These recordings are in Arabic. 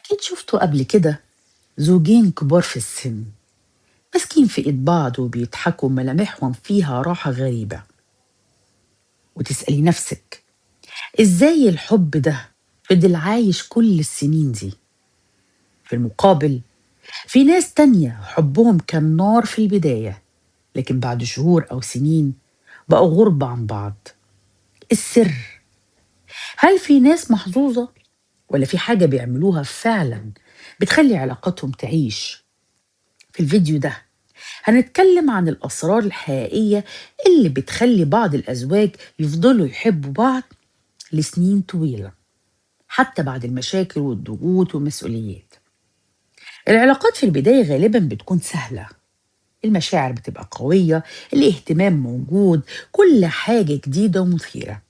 أكيد شفتوا قبل كده زوجين كبار في السن ماسكين في إيد بعض وبيضحكوا ملامحهم فيها راحة غريبة، وتسألي نفسك إزاي الحب ده فضل عايش كل السنين دي. في المقابل في ناس تانية حبهم كان نار في البداية، لكن بعد شهور أو سنين بقوا غربة عن بعض. السر، هل في ناس محظوظة ولا في حاجة بيعملوها فعلا بتخلي علاقتهم تعيش؟ في الفيديو ده هنتكلم عن الأسرار الحقيقية اللي بتخلي بعض الأزواج يفضلوا يحبوا بعض لسنين طويلة حتى بعد المشاكل والضغوط والمسؤوليات. العلاقات في البداية غالبا بتكون سهلة، المشاعر بتبقى قوية، الاهتمام موجود، كل حاجة جديدة ومثيرة.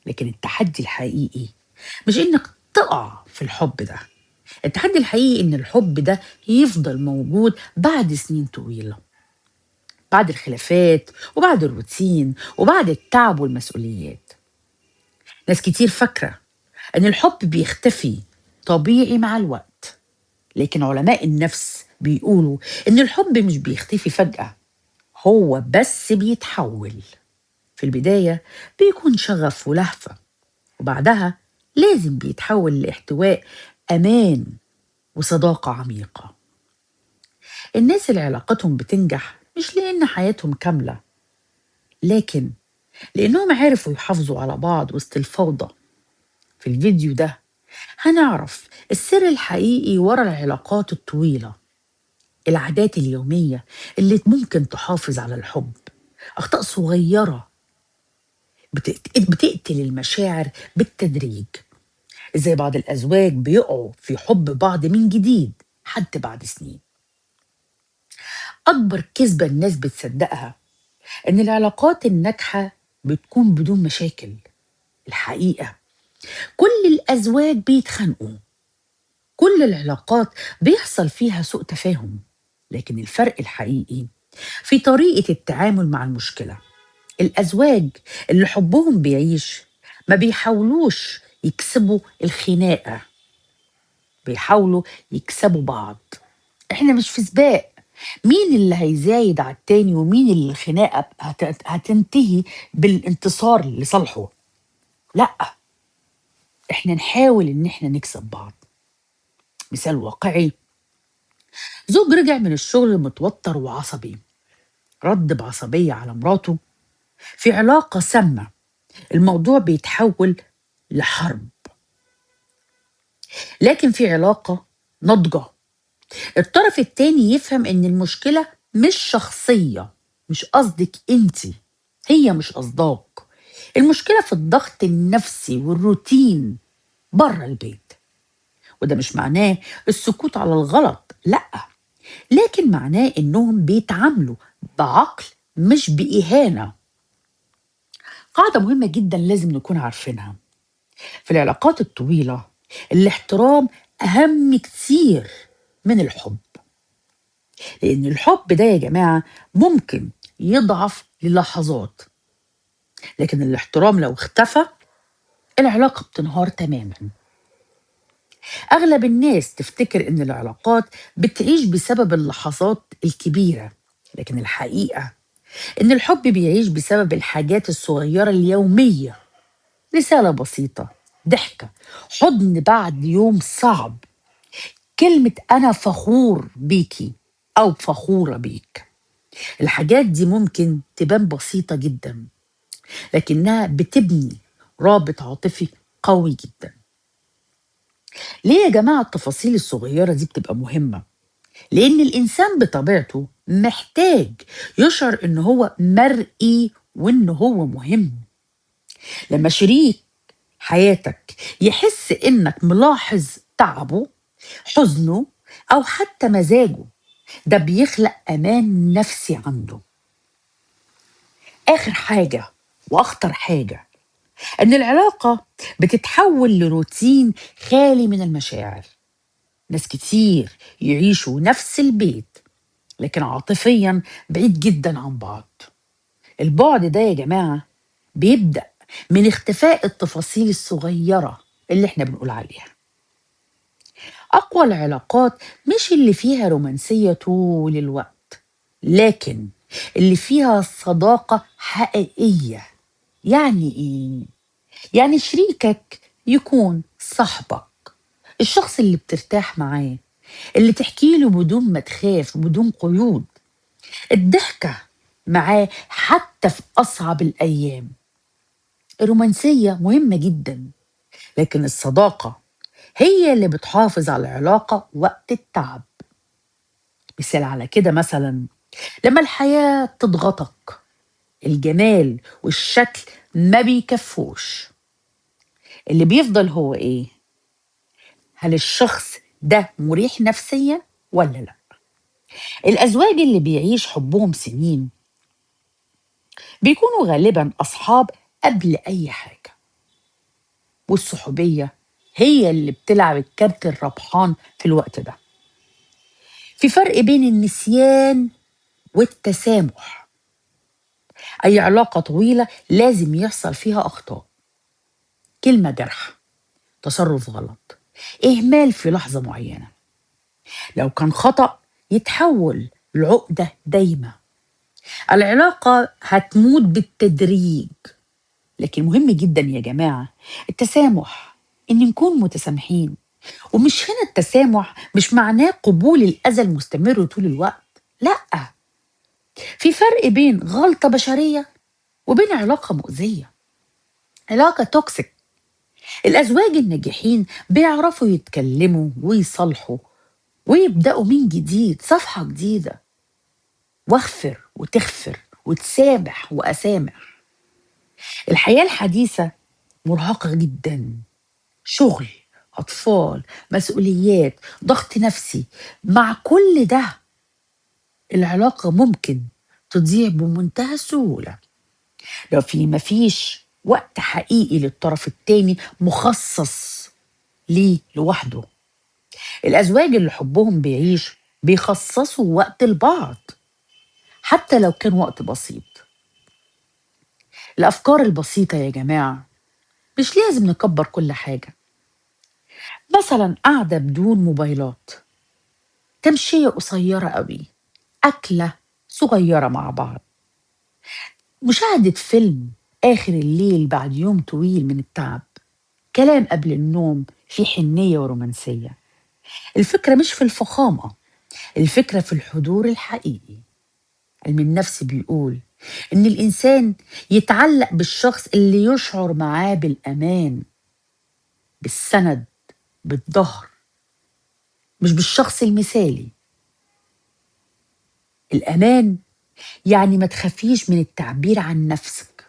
لكن التحدي الحقيقي مش إنك تقع في الحب ده، التحدي الحقيقي إن الحب ده يفضل موجود بعد سنين طويلة، بعد الخلافات وبعد الروتين وبعد التعب والمسؤوليات. ناس كتير فاكرة أن الحب بيختفي طبيعي مع الوقت، لكن علماء النفس بيقولوا أن الحب مش بيختفي فجأة، هو بس بيتحول. في البداية بيكون شغف ولهفة، وبعدها لازم بيتحول لاحتواء، أمان، وصداقة عميقة. الناس اللي علاقتهم بتنجح مش لأن حياتهم كاملة، لكن لأنهم عرفوا يحافظوا على بعض وسط الفوضى. في الفيديو ده هنعرف السر الحقيقي ورا العلاقات الطويلة، العادات اليومية اللي ممكن تحافظ على الحب، أخطاء صغيرة بتقتل المشاعر بالتدريج، إزاي بعض الأزواج بيقعوا في حب بعض من جديد حتى بعد سنين. أكبر كذبة الناس بتصدقها إن العلاقات الناجحة بتكون بدون مشاكل. الحقيقة كل الأزواج بيتخانقوا، كل العلاقات بيحصل فيها سوء تفاهم، لكن الفرق الحقيقي في طريقة التعامل مع المشكلة. الأزواج اللي حبهم بيعيش ما بيحاولوش يكسبوا الخناقة، بيحاولوا يكسبوا بعض. احنا مش في سباق مين اللي هيزايد على التاني ومين اللي الخناقة هتنتهي بالانتصار لصالحه. لا، احنا نحاول ان احنا نكسب بعض. مثال واقعي، زوج رجع من الشغل متوتر وعصبي، رد بعصبية على مراته. في علاقة سامة الموضوع بيتحول لحرب، لكن في علاقة ناضجة الطرف التاني يفهم ان المشكلة مش شخصية، مش قصدك انتي، هي مش قصداك، المشكلة في الضغط النفسي والروتين بره البيت. وده مش معناه السكوت على الغلط، لأ، لكن معناه إنهم بيتعاملوا بعقل مش بإهانة. قاعدة مهمة جدا لازم نكون عارفينها في العلاقات الطويلة، الاحترام أهم كتير من الحب. لأن الحب ده يا جماعة ممكن يضعف للحظات، لكن الاحترام لو اختفى العلاقة بتنهار تماما. أغلب الناس تفتكر إن العلاقات بتعيش بسبب اللحظات الكبيرة، لكن الحقيقة إن الحب بيعيش بسبب الحاجات الصغيرة اليومية، رسالة بسيطة، ضحكة، حضن بعد يوم صعب، كلمة أنا فخور بيكي أو فخورة بيك. الحاجات دي ممكن تبان بسيطة جدا، لكنها بتبني رابط عاطفي قوي جدا. ليه يا جماعة التفاصيل الصغيرة دي بتبقى مهمة؟ لأن الإنسان بطبيعته محتاج يشعر إن هو مرئي وإن هو مهم. لما شريك حياتك يحس إنك ملاحظ تعبه، حزنه، أو حتى مزاجه، ده بيخلق أمان نفسي عنده. آخر حاجة وأخطر حاجة إن العلاقة بتتحول لروتين خالي من المشاعر. ناس كتير يعيشوا نفس البيت لكن عاطفيا بعيد جدا عن بعض. البعد ده يا جماعة بيبدأ من اختفاء التفاصيل الصغيرة اللي احنا بنقول عليها. أقوى العلاقات مش اللي فيها رومانسية طول الوقت، لكن اللي فيها صداقة حقيقية. يعني إيه؟ يعني شريكك يكون صاحبك، الشخص اللي بترتاح معاه، اللي تحكي له بدون ما تخاف، بدون قيود، الضحكة معاه حتى في أصعب الأيام. الرومانسية مهمة جدا، لكن الصداقة هي اللي بتحافظ على العلاقة وقت التعب. مثال على كده مثلا لما الحياة تضغطك، الجمال والشكل ما بيكفوش، اللي بيفضل هو إيه؟ هل الشخص ده مريح نفسيا ولا لا؟ الأزواج اللي بيعيش حبهم سنين بيكونوا غالبا أصحاب قبل أي حاجة، والصحوبية هي اللي بتلعب الكارت الربحان في الوقت ده. في فرق بين النسيان والتسامح. أي علاقة طويلة لازم يحصل فيها أخطاء، كلمة جرح، تصرف غلط، إهمال في لحظة معينة. لو كان خطأ يتحول لعقدة دايمة، العلاقة هتموت بالتدريج. لكن مهم جدا يا جماعة التسامح، إن نكون متسامحين. ومش هنا التسامح مش معناه قبول الأذى المستمر طول الوقت، لأ، في فرق بين غلطة بشرية وبين علاقة مؤذية، علاقة توكسيك. الأزواج الناجحين بيعرفوا يتكلموا ويصالحوا ويبدأوا من جديد صفحة جديدة، واغفر وتغفر وتسامح وأسامح. الحياة الحديثة مرهقة جدا، شغل، أطفال، مسؤوليات، ضغط نفسي. مع كل ده العلاقة ممكن تضيع بمنتهى السهولة لو مفيش وقت حقيقي للطرف التاني مخصص ليه لوحده. الأزواج اللي حبهم بيعيش بيخصصوا وقت لبعض، حتى لو كان وقت بسيط. الأفكار البسيطة يا جماعة، مش لازم نكبر كل حاجة. مثلا قعدة بدون موبايلات، تمشية قصيرة قوي، أكلة صغيرة مع بعض، مشاهدة فيلم آخر الليل بعد يوم طويل من التعب، كلام قبل النوم في حنية ورومانسية. الفكرة مش في الفخامة، الفكرة في الحضور الحقيقي. علم النفس بيقول إن الإنسان يتعلق بالشخص اللي يشعر معاه بالأمان، بالسند، بالظهر، مش بالشخص المثالي. الأمان يعني ما تخافيش من التعبير عن نفسك،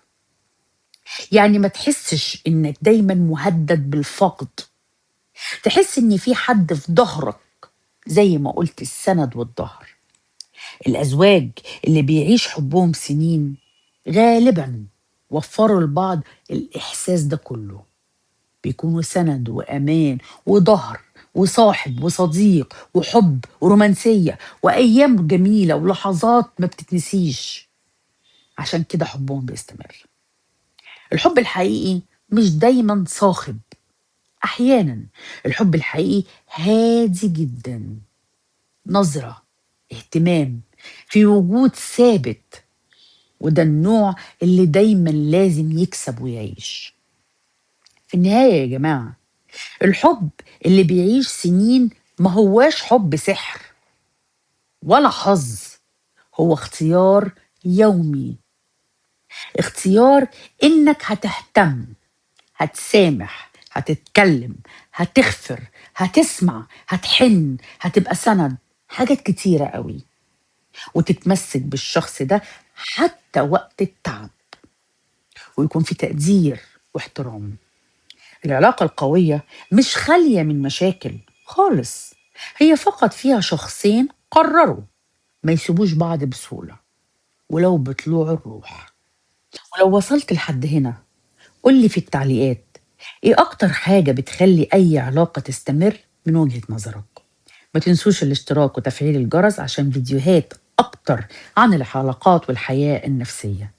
يعني ما تحسش إنك دايما مهدد بالفقد، تحس إن في حد في ظهرك، زي ما قلت السند والظهر. الأزواج اللي بيعيش حبهم سنين غالبا وفروا لبعض الإحساس ده كله، بيكونوا سند وأمان وظهر وصاحب وصديق وحب ورومانسية وأيام جميلة ولحظات ما بتتنسيش. عشان كده حبهم بيستمر. الحب الحقيقي مش دايما صاخب، أحيانا الحب الحقيقي هادي جدا، نظرة، اهتمام، في وجود ثابت. وده النوع اللي دايما لازم يكسب ويعيش. في النهاية يا جماعة الحب اللي بيعيش سنين ما هواش حب سحر ولا حظ، هو اختيار يومي، اختيار إنك هتهتم، هتسامح، هتتكلم، هتغفر، هتسمع، هتحن، هتبقى سند، حاجات كتيرة قوي، وتتمسك بالشخص ده حتى وقت التعب، ويكون في تقدير واحترام. العلاقة القوية مش خالية من مشاكل خالص، هي فقط فيها شخصين قرروا ما يسيبوش بعض بسهولة ولو بطلوع الروح. ولو وصلت لحد هنا قولي في التعليقات ايه اكتر حاجة بتخلي اي علاقة تستمر من وجهة نظرك. ما تنسوش الاشتراك وتفعيل الجرس عشان فيديوهات اكتر عن العلاقات والحياة النفسية.